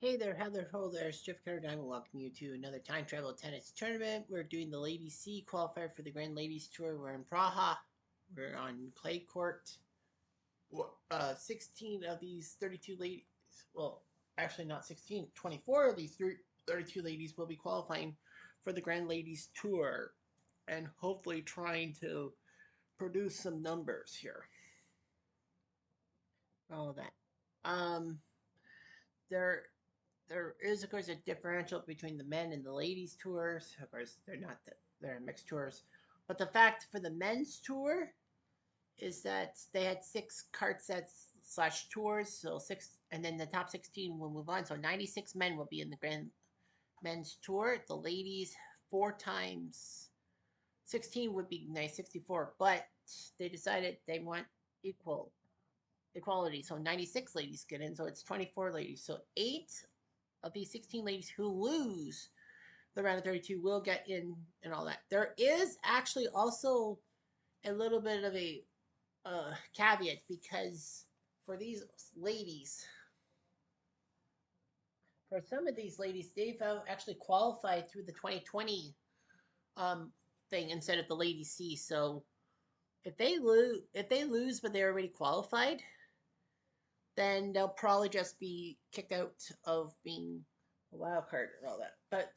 Hey there, Heather. Ho there, Jeff Carter. I will welcome you to another time travel tennis tournament. We're doing the Ladies C qualifier for the Grand Ladies Tour. We're in Praha. We're on clay court. 16 of these 32 ladies, well, actually not 16, 24 of these 32 ladies will be qualifying for the Grand Ladies Tour and hopefully trying to produce some numbers here. All of that. Um, there there is, of course, a differential between the men and the ladies tours. Of course, they're mixed tours. But the fact for the men's tour is that they had six cart sets slash tours, so six, and then the top 16 will move on. So 96 men will be in the grand men's tour. The ladies, four times 16 would be nice, 64, but they decided they want equality. So 96 ladies get in, so it's 24 ladies. So eight of these 16 ladies who lose the round of 32 will get in and all that. There is actually also a little bit of a caveat because for these ladies, for some of these ladies, they've actually qualified through the 2020 um, thing instead of the Ladies C. So if they lose, but they're already qualified, then they'll probably just be kicked out of being a wild card and all that. But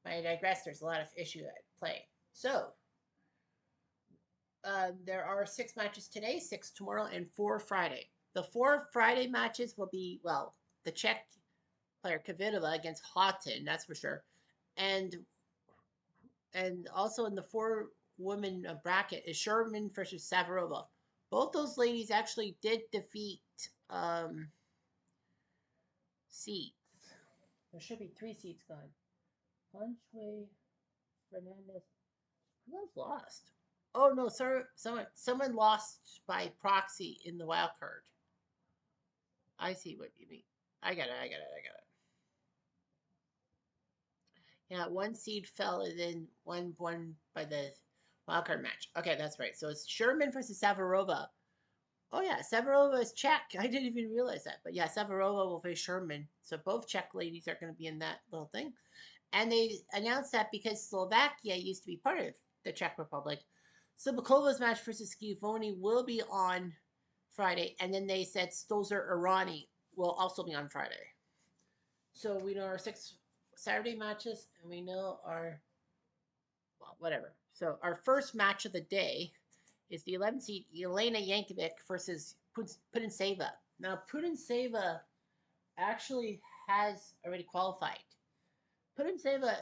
I digress. There's a lot of issue at play. So there are six matches today, six tomorrow, and four Friday. The four Friday matches will be, well, the Czech player Kvitova against Houghton, that's for sure, and also in the four women bracket is Sherman versus Savarova. Both those ladies actually did defeat seeds. There should be three seeds gone. Punchway, Fernandez. Who else lost? Oh no, sorry, someone lost by proxy in the wild card. I see what you mean. I got it. Yeah, one seed fell and then one won by the wild card match. Okay, that's right. So it's Sherman versus Savarova. Oh yeah, Savarova is Czech. I didn't even realize that. But yeah, Savarova will face Sherman. So both Czech ladies are going to be in that little thing. And they announced that because Slovakia used to be part of the Czech Republic. Sibakova's match versus Skivoni will be on Friday. And then they said Stosur Irani will also be on Friday. So we know our six Saturday matches and we know our, well, whatever. So our first match of the day is the 11th seed Elena Yankovic versus Pudinseva. Now, Pudinseva actually has already qualified. Pudinseva,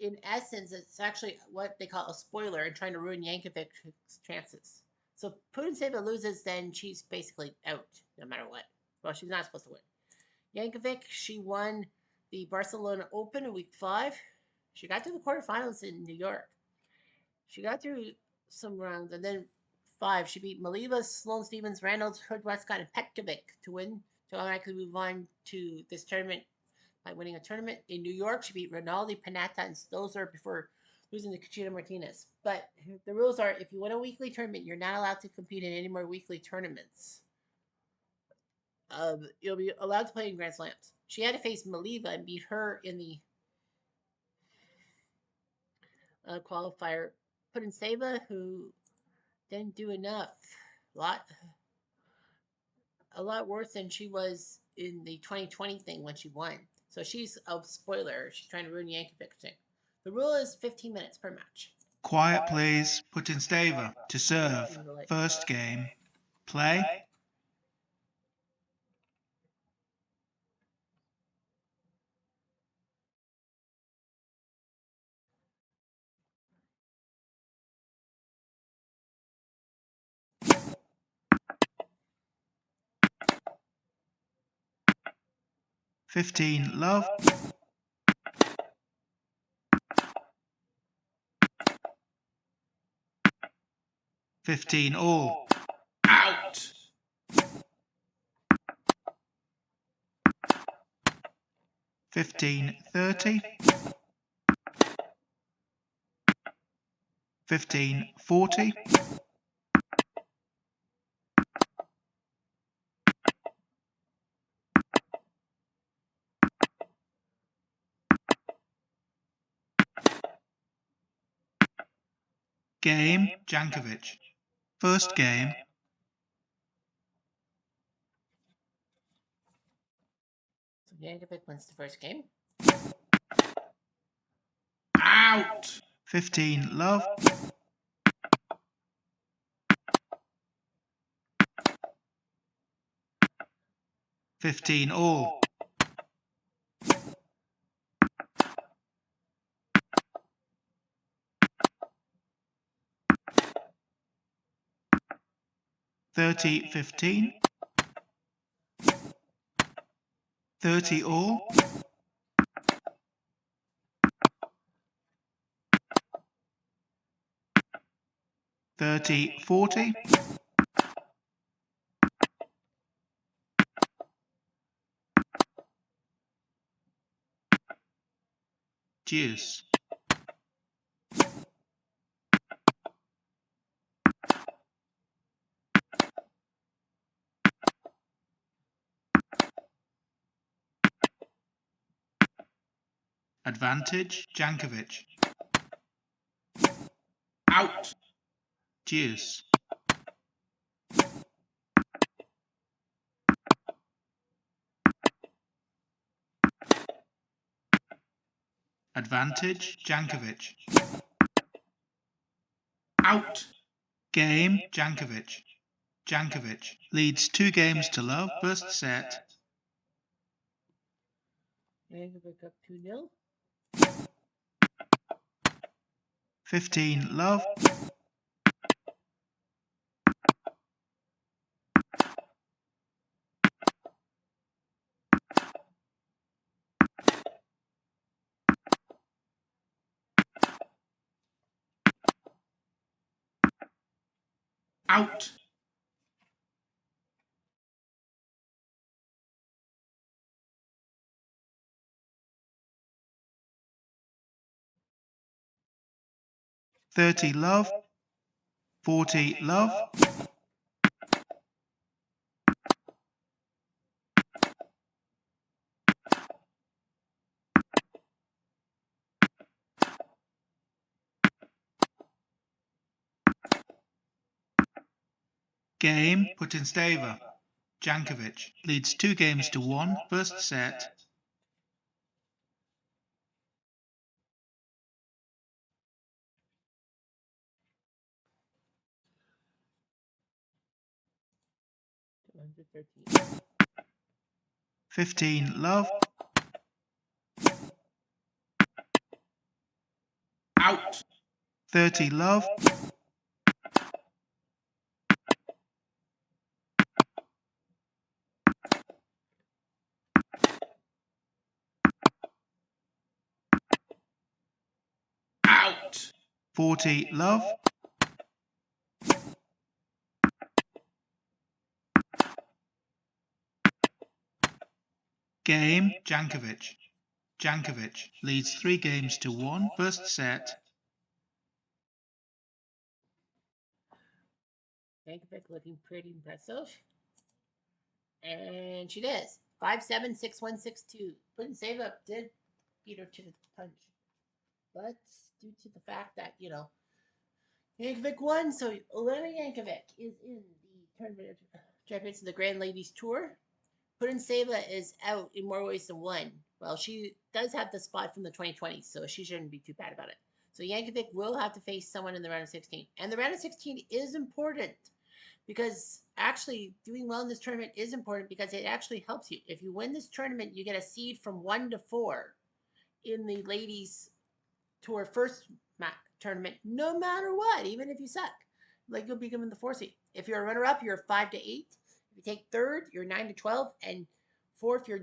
in essence, it's actually what they call a spoiler and trying to ruin Yankovic's chances. So Pudinseva loses, then she's basically out no matter what. Well, she's not supposed to win. Yankovic, she won the Barcelona Open in week 5. She got to the quarterfinals in New York. She got through some rounds, and then 5, she beat Maliva, Sloane Stevens, Reynolds, Hood, Westcott, and Petkovic to win, to automatically move on to this tournament by winning a tournament. In New York, she beat Rinaldi, Panatta, and Stosur before losing to Conchita Martinez. But the rules are if you win a weekly tournament, you're not allowed to compete in any more weekly tournaments. You'll be allowed to play in Grand Slams. She had to face Maliva and beat her in the qualifier. Pudinseva, who didn't do enough, a lot worse than she was in the 2020 thing when she won. So she's a spoiler. She's trying to ruin Yankovic thing. The rule is 15 minutes per match. Quiet, please. Putintseva to serve. First game. Play. Love. 15 all. Out. 15-30. 15-40. Game, Jankovic. First game. So Jankovic wins the first game. Out! 15, love. 15, all. 30, 15. 30, all. 30, 40. Deuce. Advantage, Jankovic. Out. Deuce. Advantage, Jankovic. Out. Game, Jankovic. Jankovic leads 2 games to love. First set. Jankovic up 2-0. 15, love. 'Out. "30, love. 40, love. 'Game, put in staver. Jankovic leads 2 games to 1. First set. Under 13. 15, love. Out. 30, love. 40, love. 'Game, Jankovic. Jankovic leads 3 games to 1. First set. Jankovic looking pretty impressive. And she does. 5-7, 6-1, 6-2. Putting save up did beat her to the punch. But due to the fact that, Yankovic won, so Elena Yankovic is in the tournament champions of the Grand Ladies Tour. Putin Seva is out in more ways than one. Well, she does have the spot from the 2020s, so she shouldn't be too bad about it. So Yankovic will have to face someone in the round of 16. And the round of 16 is important because actually doing well in this tournament is important because it actually helps you. If you win this tournament, you get a seed from 1 to 4 in the ladies tour first tournament, no matter what, even if you suck. Like you'll be given the 4 seed. If you're a runner up, you're 5 to 8. If you take third, you're 9 to 12, and fourth, you're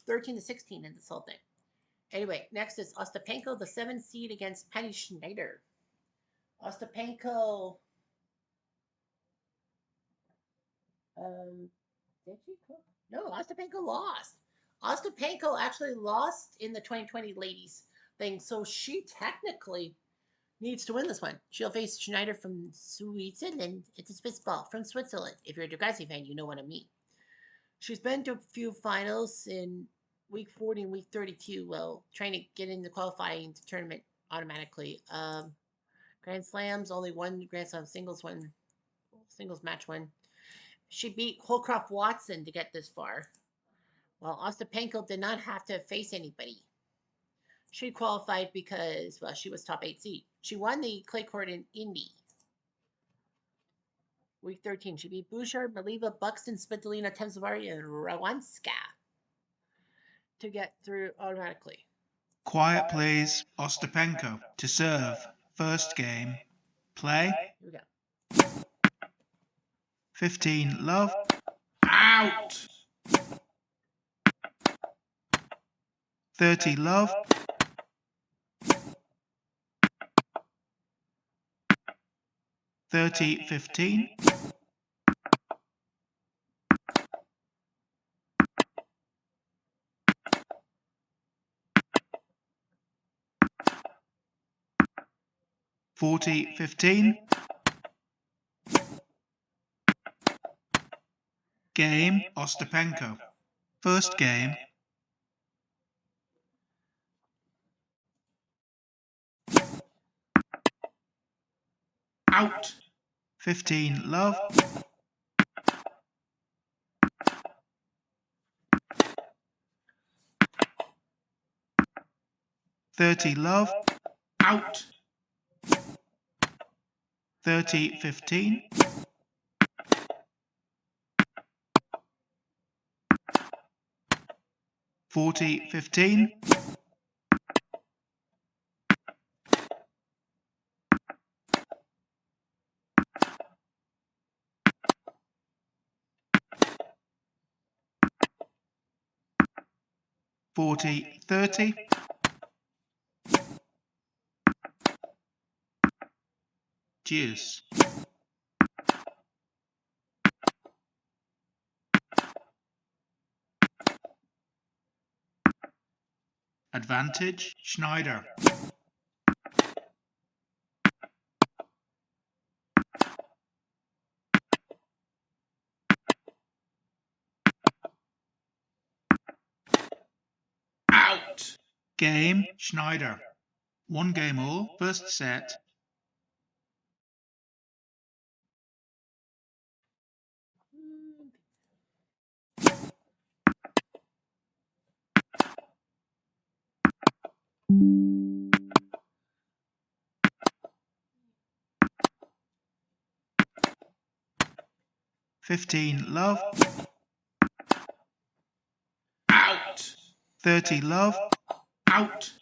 13 to 16 in this whole thing. Anyway, next is Ostapenko, the 7 seed against Penny Schneider. Ostapenko, did she cook? No, Ostapenko lost. Ostapenko actually lost in the 2020 ladies thing, so she technically needs to win this one. She'll face Schneider from Switzerland. It's a Spitball from Switzerland. If you're a Degrassi fan, you know what I mean. She's been to a few finals in week 40 and week 32, well, trying to get in the qualifying tournament automatically. Grand Slams, only one Grand Slam singles match win. She beat Holcroft Watson to get this far, while Ostapenko did not have to face anybody. She qualified because, well, she was top 8 seed. She won the clay court in Indy. Week 13, she beat Bouchard, Maliva, Buxton, Svitolina, Temzavari, and Rawanska to get through automatically. Quiet, please. Ostapenko to serve. First game. Play. Here we go. 15, love. Out! 30, love. 30, 15. 40, 15. Game, Ostapenko. First game. Out. 15, love. 30, love. Out. 30, 15. 40, 15. 40, 30. Deuce. Advantage, Schneider. Out. Game, Schneider. One game all, first set. $15, love. Out. 30, love. Out.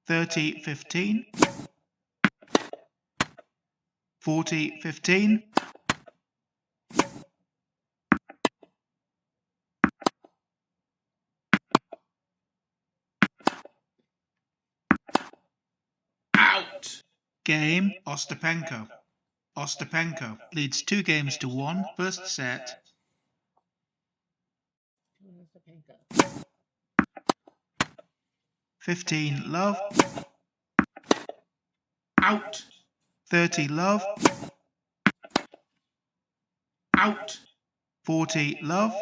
30, 15. 40, 15. 'Out. Game, Ostapenko. Ostapenko leads 2 games to 1, first set. 15, love. Out. 30, love. Out. 40, love.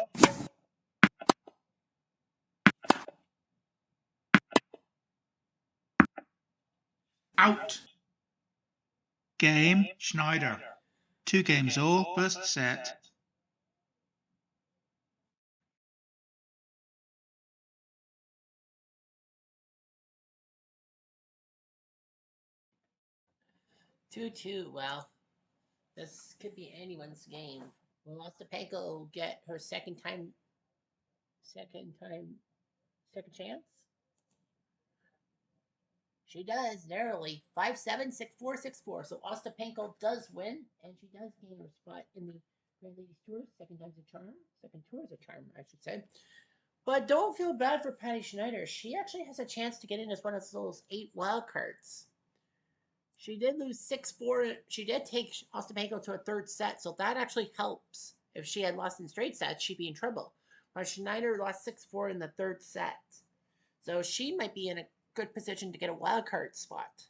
Out. Game, Schneider. 2 games all, first set. Two. Well, this could be anyone's game. Will Ostapenko get her second chance? She does narrowly 5-7, 6-4, 6-4. So Ostapenko does win, and she does gain her spot in the Grand Ladies Tour. Second time's a charm. Second tour is a charm, I should say. But don't feel bad for Patty Schneider. She actually has a chance to get in as one of those 8 wild cards. She did lose 6-4. She did take Ostapenko to a third set, so that actually helps. If she had lost in straight sets, she'd be in trouble. But Schneider lost 6-4 in the third set. So she might be in a good position to get a wild card spot.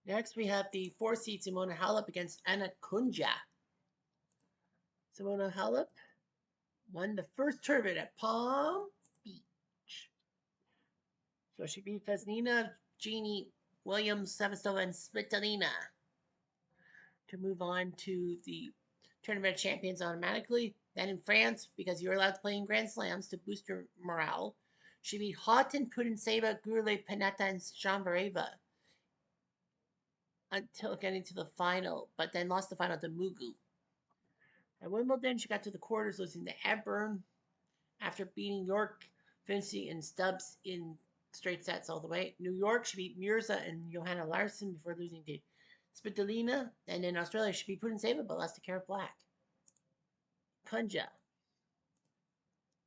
Next, we have the 4 seed Simona Halep against Anna Kunja. Simona Halep won the first tournament at Palm Beach. So she beat Vesnina, Jeannie, Williams, Sevastova, and Svitolina to move on to the tournament champions automatically. Then in France, because you're allowed to play in Grand Slams to boost your morale, she beat Houghton, Putintseva, Gurley, Panetta, and Shambareva until getting to the final, but then lost the final to Mugu. At Wimbledon, she got to the quarters, losing to Hepburn after beating York, Vinci, and Stubbs in straight sets all the way. New York, she beat Mirza and Johanna Larsson before losing to Svitolina. And in Australia, she beat Putintseva but lost to Kara Black. Kunja.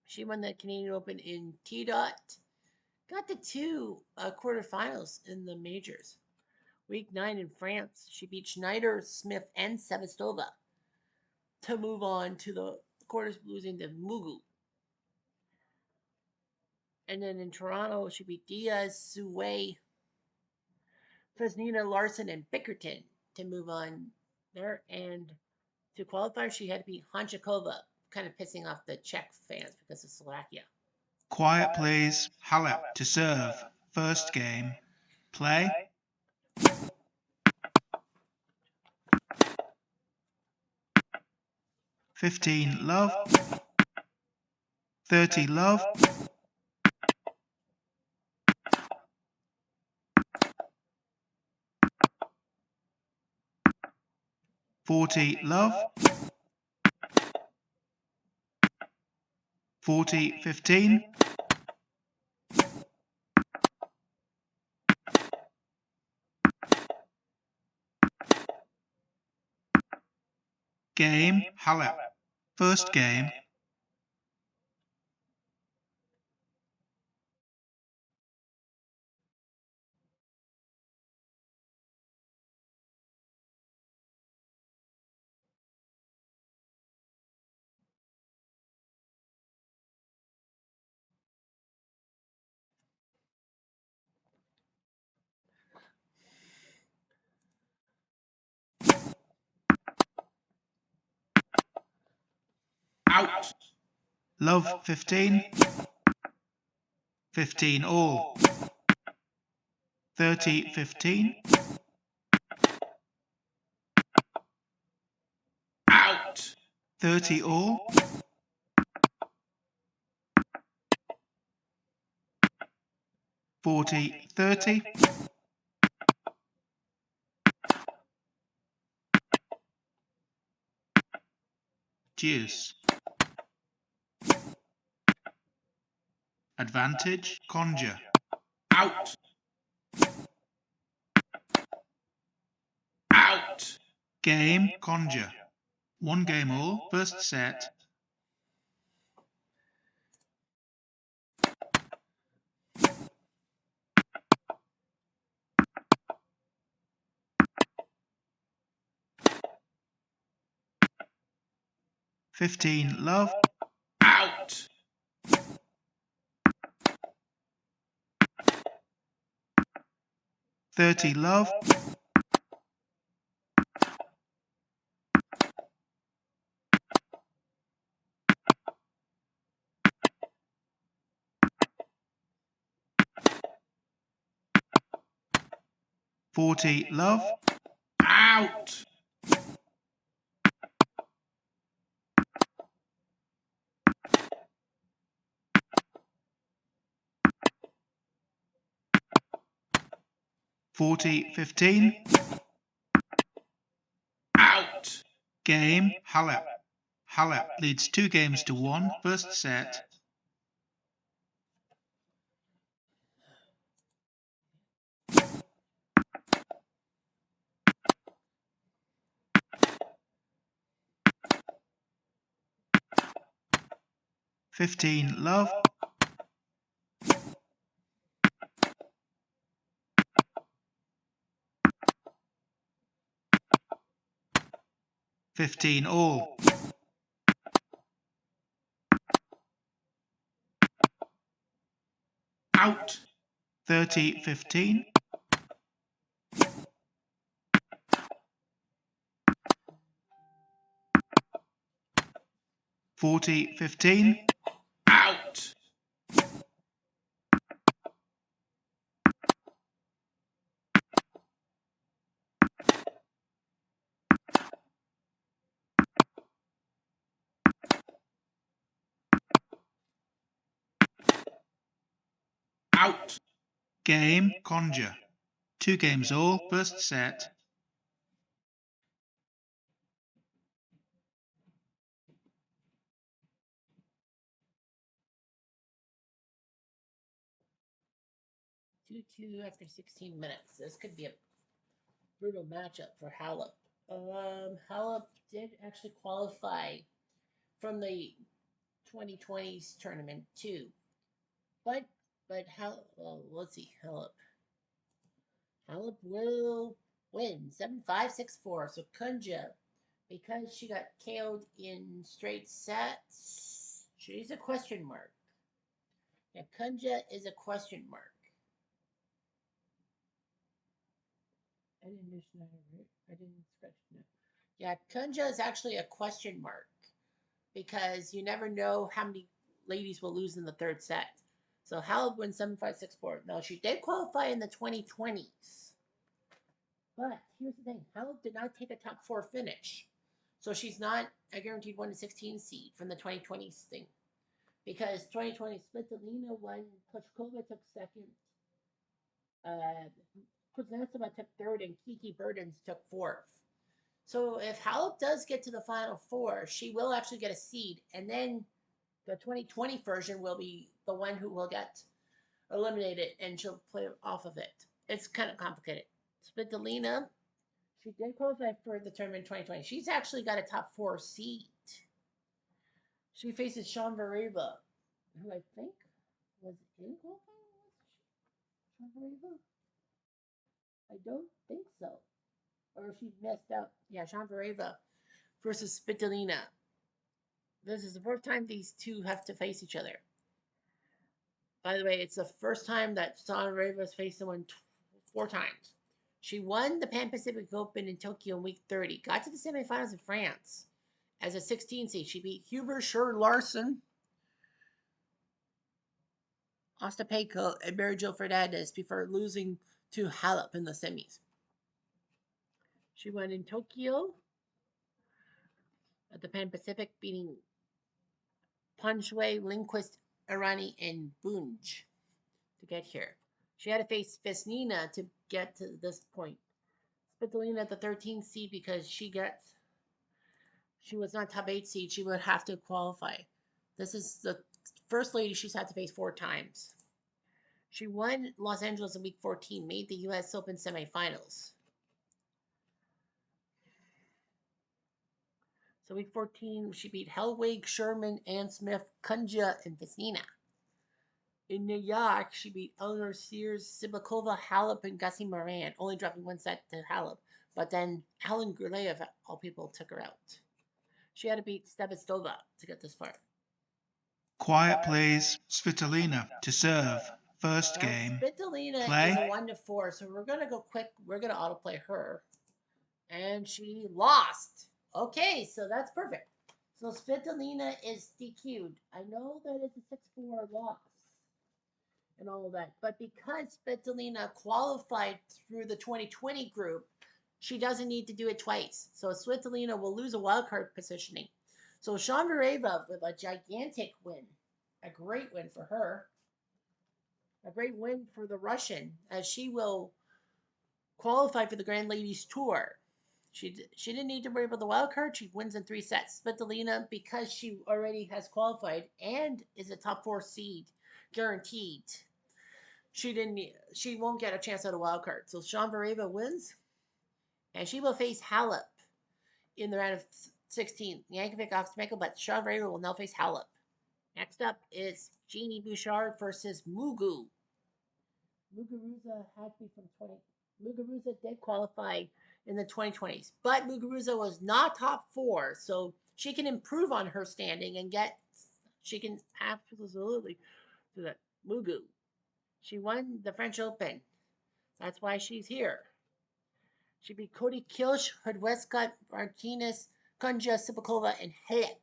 She won the Canadian Open in T. Got to two quarterfinals in the majors. Week 9 in France, she beat Schneider, Smith, and Sevastova to move on to the quarters, losing to Mugu. And then in Toronto, she beat Diaz, Sue, Fesnina, Larson, and Bickerton to move on there. And to qualify, she had to beat Hanchakova, kind of pissing off the Czech fans because of Slovakia. Quiet, please. Halep to serve. First game. Play. "15 love, 30 love, 40 love, 40 15, game Halep. First game. Out. Love 15, 15 all, 30 15, Out. 30 all, 40 30, deuce. Advantage conjure. Out. Out. Game conjure. 1 game all, first set. "15 love, Out. 30 love, 40 love, Out. 40 15, Out. game Halep. Halep leads 2 games to 1, first set. "15 love, 15 all, Out. 30-15. 40-15. Out. Out. Game, conjure. 2 games all, first set. Two after 16 minutes. This could be a brutal matchup for Halep. Halep did actually qualify from the 2020s tournament too, but let's see, Halep will win 7-5, 6-4. So Kunja, because she got KO'd in straight sets, she's a question mark. Yeah, Kunja is a question mark. I didn't do Schneider, right? I didn't scratch no. Yeah, Kunja is actually a question mark because you never know how many ladies will lose in the third set. So Halep wins 7-5, 6-4. Now she did qualify in the 2020s, but here's the thing: Halep did not take a top four finish, so she's not a guaranteed 1-16 seed from the 2020s thing. Because 2020 Svitolina won, Pliskova took second, Kuznetsova took third, and Kiki Bertens took fourth. So if Halep does get to the final four, she will actually get a seed, and then the 2020 version will be the one who will get eliminated, and she'll play off of it. It's kind of complicated. Svitolina, she did qualify for the tournament in 2020. She's actually got a top four seed. She faces Sean Vareva, who I think was in qualifying. Was Sean Vareva? I don't think so. Or she messed up. Yeah, Sean Vareva versus Svitolina. This is the first time these two have to face each other. By the way, it's the first time that Sean Vareva has faced someone 4 times. She won the Pan Pacific Open in Tokyo in week 30, got to the semifinals in France as a 16 seed. She beat Huber Schur Larson, Ostapayko, and Mary Jo Fernandez before losing to Halep in the semis. She won in Tokyo at the Pan Pacific, beating Punchway, Lindquist, Irani, and Bunge to get here. She had to face Vesnina to get to this point. Svitolina at the 13th seed because she was not top 8 seed. She would have to qualify. This is the first lady she's had to face 4 times. She won Los Angeles in week 14, made the U.S. Open semifinals. So week 14, she beat Hellwig, Sherman, Ann Smith, Kunja, and Vesnina. In New York, she beat Eleanor Sears, Sibakova, Halep, and Gussie Moran, only dropping 1 set to Halep. But then Helen Gurleyev, all people, took her out. She had to beat Stebestova to get this far. Quiet, please. Svitolina to serve. First game. Svitolina Play. is a 1-4, so we're going to go quick. We're going to autoplay her. And she lost. Okay, so that's perfect. So Svitolina is DQ'd. I know that it's a 6-4 loss and all of that, but because Svitolina qualified through the 2020 group, she doesn't need to do it twice. So Svitolina will lose a wildcard positioning. So Sean Vareva with a gigantic win, a great win for her, a great win for the Russian, as she will qualify for the Grand Ladies Tour. She didn't need to worry about the wild card. She wins in 3 sets. Svitolina, because she already has qualified and is a top 4 seed, guaranteed. She won't get a chance at a wild card. So Sean Vareva wins, and she will face Halep in the round of 16. Yankovic, Oxtamenko, but Sean Vareva will now face Halep. Next up is Jeannie Bouchard versus Mugu. Muguruza had to be from 20. Muguruza did qualify in the 2020s, but Muguruza was not top 4, so she can improve on her standing and she can absolutely do that. Mugu. She won the French Open. That's why she's here. She beat Cody Kilsch, Westcott, Martinez, Kunja, Sipakova, and Halep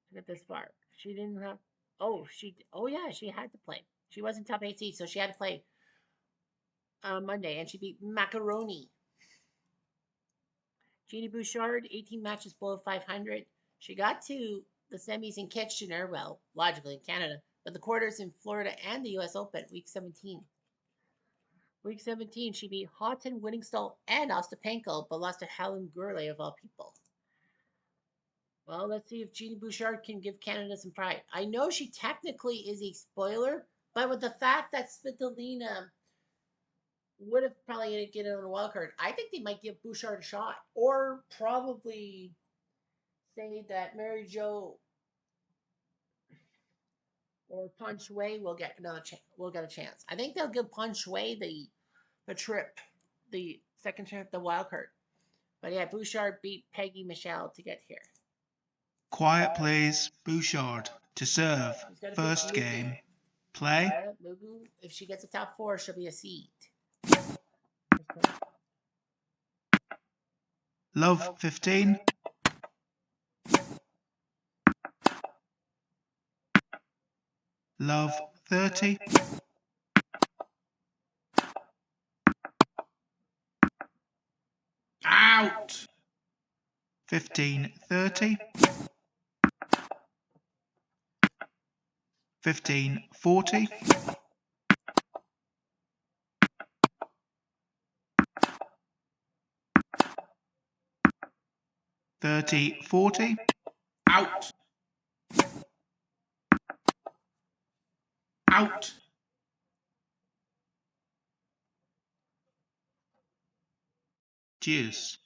to get this far. She didn't have. Oh yeah, she had to play. She wasn't top 8 seed, so she had to play on Monday, and she beat Macaroni. Jeannie Bouchard, 18 matches below 500. She got to the semis in Kitchener, well, logically in Canada, but the quarters in Florida and the U.S. Open, week 17. Week 17, she beat Houghton, Winningstall, and Ostapenko, but lost to Helen Gurley, of all people. Well, let's see if Jeannie Bouchard can give Canada some pride. I know she technically is a spoiler, but with the fact that Svitolina would have probably get it on a wild card, I think they might give Bouchard a shot, or probably say that Mary Jo or Punch Way will get another will get a chance. I think they'll give Punch Way the trip, the second trip, the wild card. But yeah, Bouchard beat Peggy Michelle to get here. Quiet, please. Bouchard to serve. First game. Play. Mugu, if she gets a top 4, she'll be a seed. Love 15. Love 30. Out. 15-30. 15-40. 30-40. Out. Out. Deuce.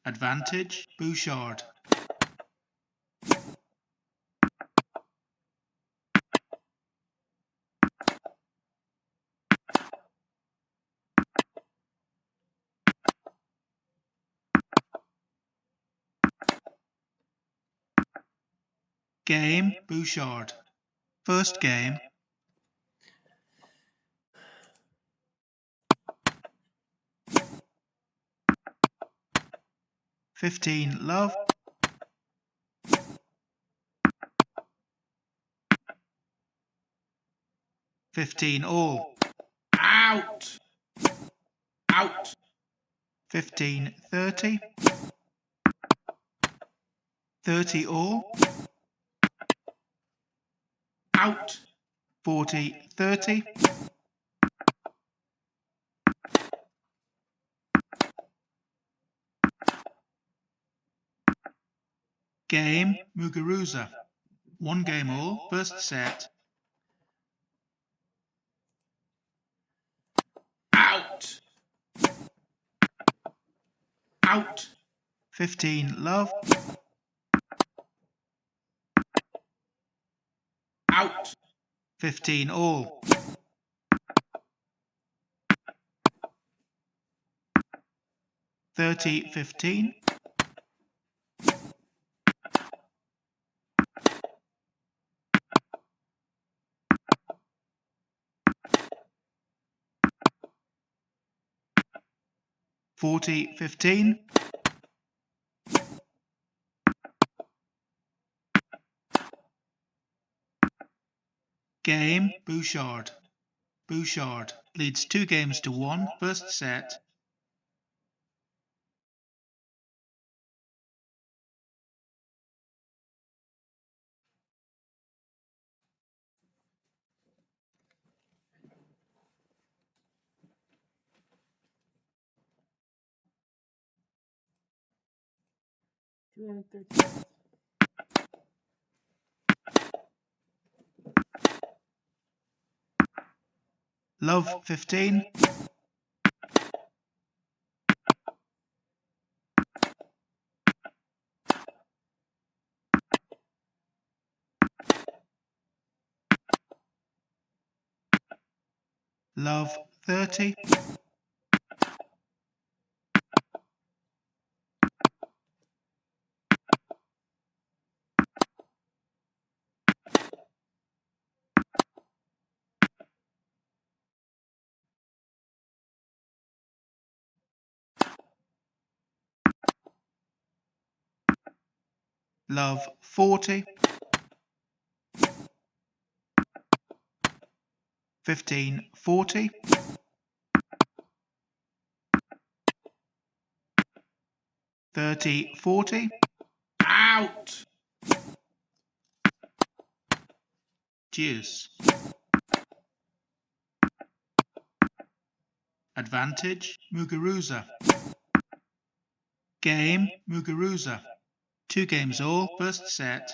Advantage, Bouchard. Game, Bouchard. First game. Love. 15 all. Out. Out. 15-30. 30 all. Out. 40-30. 'Game, Muguruza. 1 game all, first set. Out. Out. 15 love. Out. 15 all. 30-15. 40-15. 'Game, Bouchard. Bouchard leads 2 games to 1, first set. Love 15. Love 30. love 40, 15, 40, 30, 40, out, deuce, advantage, Muguruza, game, Muguruza, 2 games all, first set.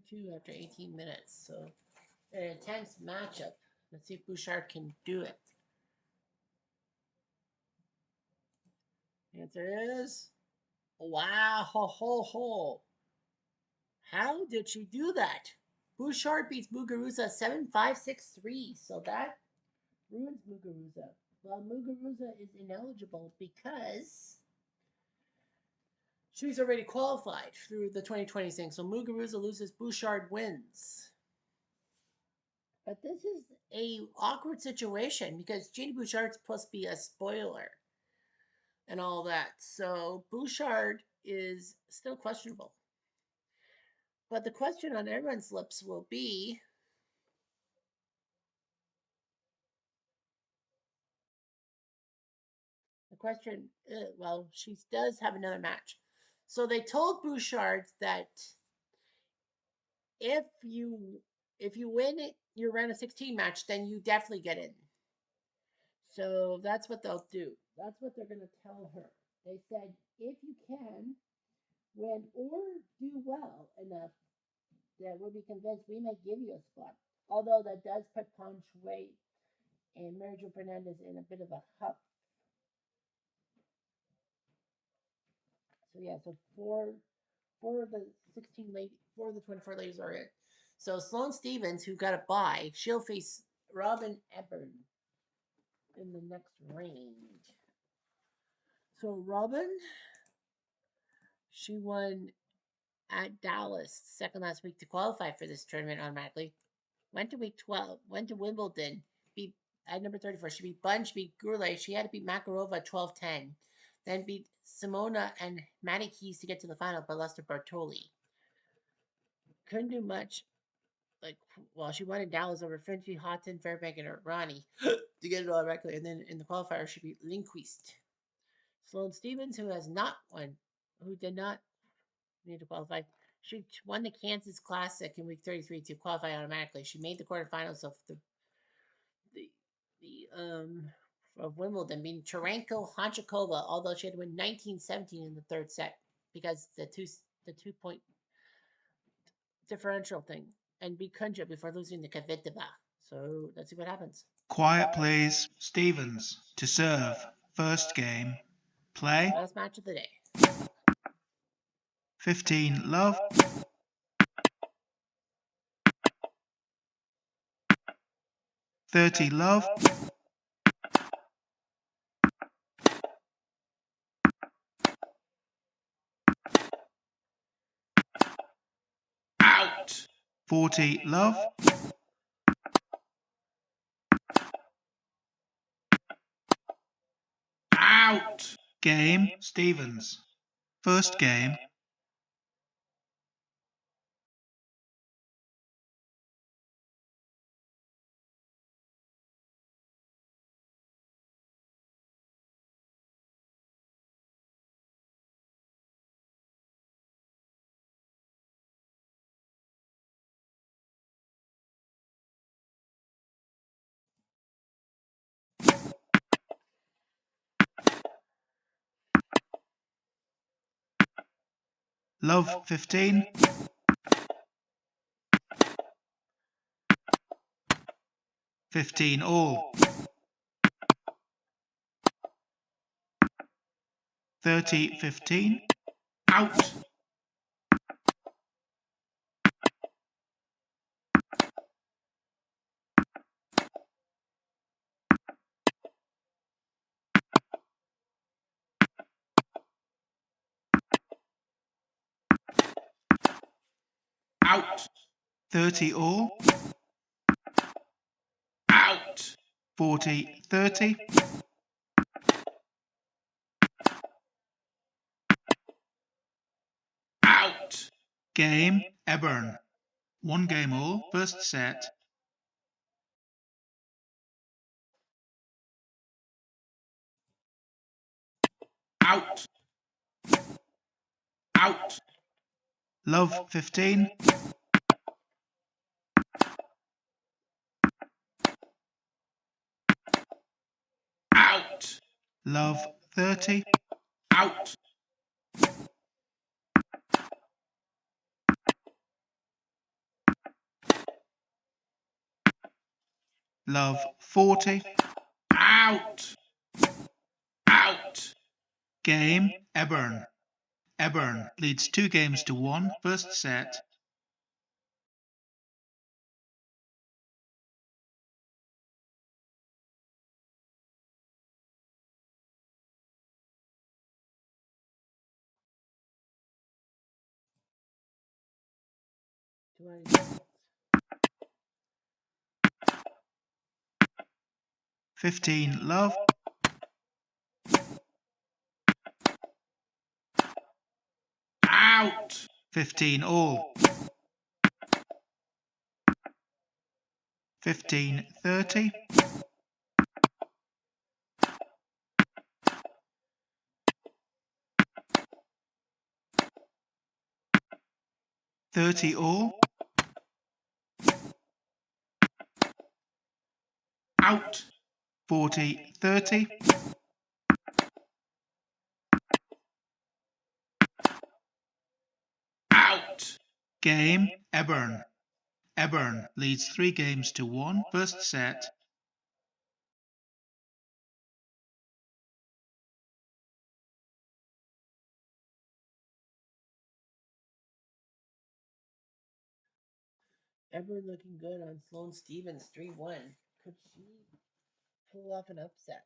Two after 18 minutes. So an intense matchup. Let's see if Bouchard can do it. The answer is wow, ho, ho, ho. How did she do that? Bouchard beats Muguruza 7-5-6-3. So that ruins Muguruza. Well, Muguruza is ineligible because she's already qualified through the 2020 thing. So Muguruza loses, Bouchard wins. But this is a awkward situation because Jeannie Bouchard's supposed to be a spoiler and all that. So Bouchard is still questionable. But the question on everyone's lips will be the question. Well, she does have another match. So they told Bouchard that if you if you win it, your round of 16 match, then you definitely get in. So that's what they'll do. That's what they're going to tell her. They said if you can win or do well enough that we'll be convinced we may give you a spot. Although that does put Punch Way and Mary Jo Fernandez in a bit of a huff. So yeah, so four of the 24 ladies are in. So Sloane Stevens, who got a bye, she'll face Robin Ebbern in the next range. So Robin, she won at Dallas second last week to qualify for this tournament automatically. Went to week 12, went to Wimbledon, beat at number 34. She beat Bunch, beat Goulet. She had to beat Makarova 12-10. Then beat Simona and Maddie Keys to get to the final, but lost to Bartoli. Couldn't do much. Like, well, she won in Dallas over Finchie, Houghton, Fairbank, and Ronnie to get it all directly. And then in the qualifier, she beat Lindquist. Sloane Stevens, who has not won, who did not need to qualify, she won the Kansas Classic in week 33 to qualify automatically. She made the quarterfinals of the of Wimbledon, being Taranko Honchakova, although she had to win 19-17 in the third set because the 2 point differential thing, and beat Kunja before losing to Kvitova. So let's see what happens. Quiet please. Stevens to serve, first game, play, Last match of the day. 15, love, 30, love, 40, love, out, game, Stevens, first game, love 15, 15 all, 30, 15, out, out, 30 all, 40, 30. Out. Game, Eburn. 1 game all, first set. Out. Out. Love, 15. Out. Love, 30. Out. Love, 40. Out. Out. Game, Eburn. Eburn leads 2 games to 1, first set. Do I 15, love. Out. 15, all. 15, 30. $30 all. Out. 40, 30. Out. Game, Eburn. Eburn leads 3 games to 1, first set. ever looking good on Sloane Stevens 3-1? Could she pull off an upset?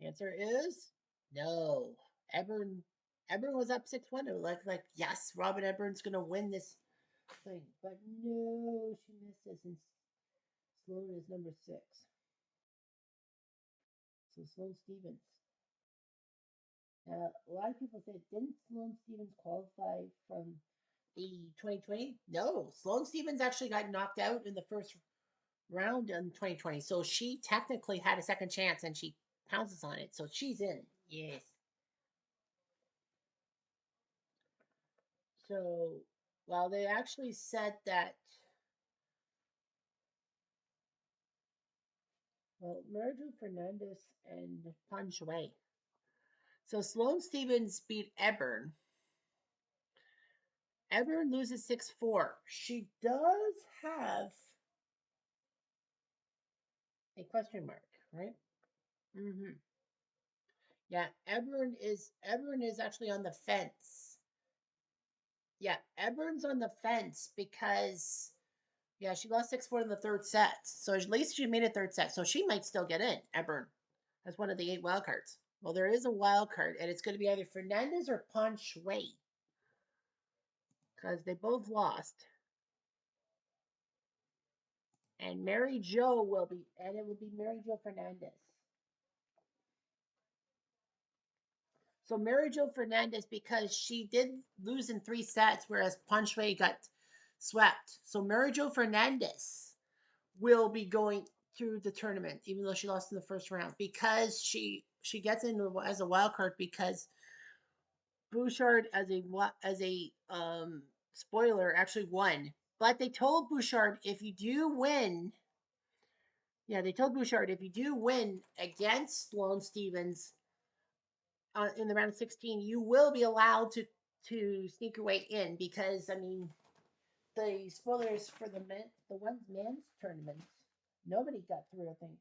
The answer is no. Ebern Ebern was up 6-1. It was like yes, Robin Ebern's gonna win this thing. But no, she misses and Sloane is number 6. So Sloane Stevens. A lot of people say, didn't Sloane Stevens qualify from the 2020? No, Sloane Stevens actually got knocked out in the first round in 2020. So she technically had a second chance and she pounces on it. So she's in. Yes. So, well, they actually said that, well, Merjo Fernandez and Pan Shui. So Sloane Stevens beat Ebern. Ebern loses 6-4. She does have a question mark, right? Mm-hmm. Yeah, Ebern is actually on the fence. Yeah, Ebern's on the fence because yeah, she lost 6-4 in the third set. So at least she made a third set. So she might still get in, Ebern, as one of the 8 wild cards. Well, there is a wild card, and it's going to be either Fernandez or Pan Shui because they both lost. And Mary Jo will be, and it will be Mary Jo Fernandez. So Mary Jo Fernandez, because she did lose in 3 sets, whereas Pan Shui got swept. So Mary Jo Fernandez will be going through the tournament, even though she lost in the first round, because she gets in as a wild card because Bouchard as a spoiler actually won. But they told Bouchard if you do win, yeah, they told Bouchard if you do win against Sloane Stevens in the round of 16, you will be allowed to sneak your way in because I mean the spoilers for the men's tournaments, nobody got through. I think.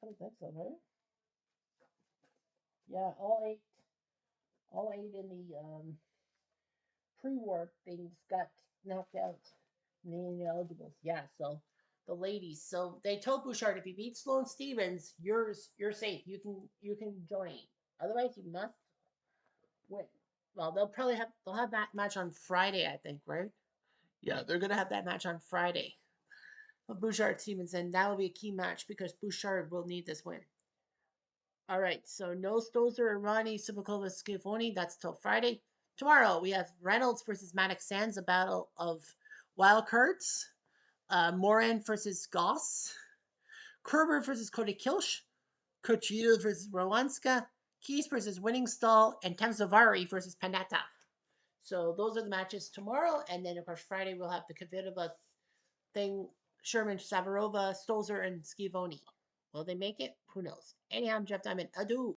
I don't think so, right? Yeah, all eight in the pre-war things got knocked out. The ineligibles. Yeah, so the ladies. So they told Bouchard if you beat Sloane Stevens, you're safe. You can join. Otherwise, you must win. Well, they'll have that match on Friday, I think, right? Yeah, they're gonna have that match on Friday. of Bouchard Stevenson. That will be a key match because Bouchard will need this win. All right, so no Stozer or Ronnie Subakova Scafoni. That's till Friday. Tomorrow we have Reynolds versus Maddox Sands, a battle of wild cards. Moran versus Goss. Kerber versus Cody Kilsch. Cochillo versus Rowanska. Keys versus Winningstall. And Temsavari versus Panetta. So those are the matches tomorrow. And then, of course, Friday we'll have the Kvitova thing. Sherman, Savarova, Stolzer, and Skivoni. Will they make it? Who knows? Anyhow, I'm Jeff Diamond. Adieu.